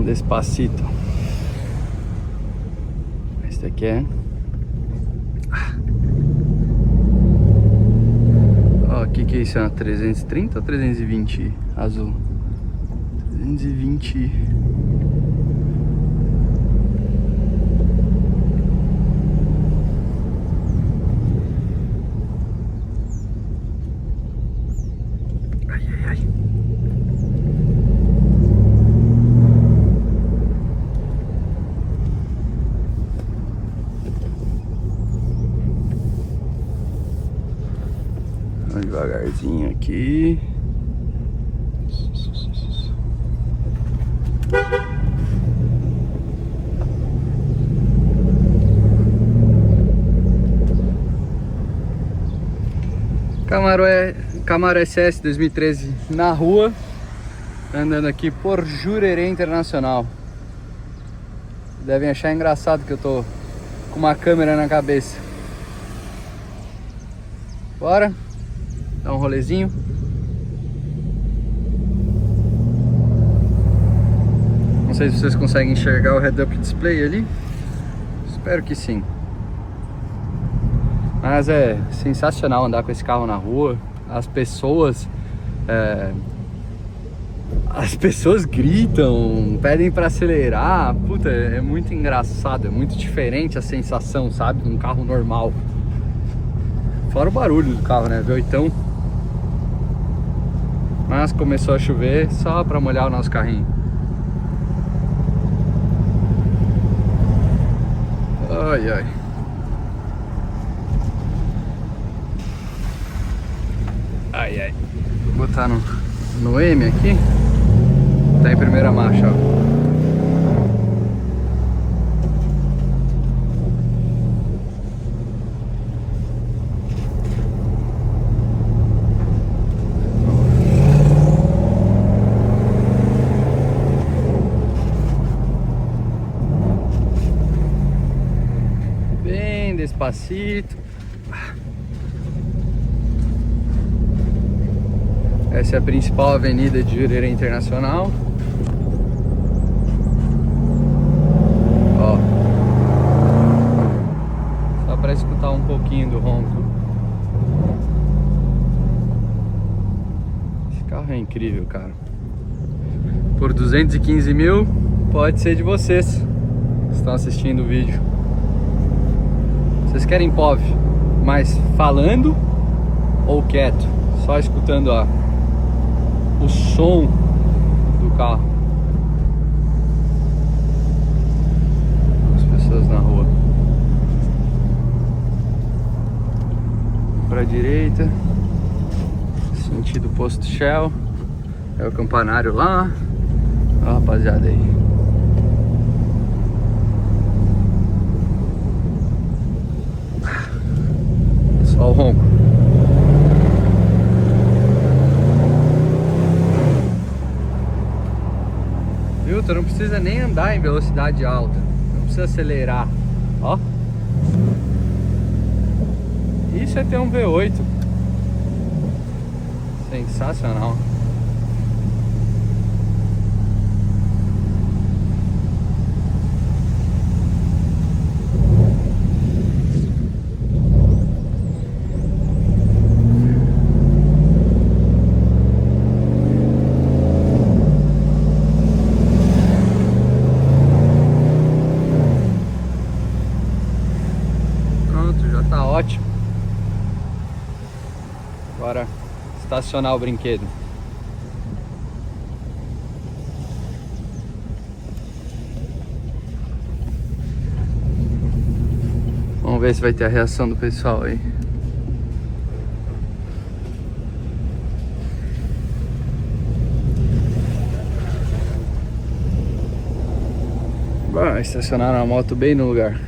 Despacito. Esse daqui é... Ó, o que é isso? É uma 330 ou 320 azul? 320. Ai, ai, ai. Vamos devagarzinho aqui. Camaro SS 2013 na rua, andando aqui por Jurerê Internacional. Devem achar engraçado que eu tô com uma câmera na cabeça. Bora dar um rolezinho. Não sei se vocês conseguem enxergar o head-up display ali. Espero que sim. Mas é sensacional andar com esse carro na rua. As pessoas gritam, pedem para acelerar. Puta, é muito engraçado, é muito diferente a sensação, sabe, de um carro normal. Fora o barulho do carro, né, V8. Mas começou a chover só para molhar o nosso carrinho. Ai, ai. Ai, ai. Vou botar no M aqui. Tá em primeira marcha, ó. Bem despacito. Essa é a principal avenida de Jurerê Internacional. Ó, só para escutar um pouquinho do ronco. Esse carro é incrível, cara. Por 215 mil, pode ser de vocês que estão assistindo o vídeo. Vocês querem POV, mas falando ou quieto? Só escutando o som do carro. As pessoas na rua. Pra direita, sentido posto Shell. É o campanário lá. Ó, rapaziada aí. Só o ronco. Viu? Tu não precisa nem andar em velocidade alta. Não precisa acelerar. Ó. Isso é ter um V8. Sensacional. Tá ótimo. Agora estacionar o brinquedo. Vamos ver se vai ter a reação do pessoal aí. Bom, estacionaram a moto bem no lugar.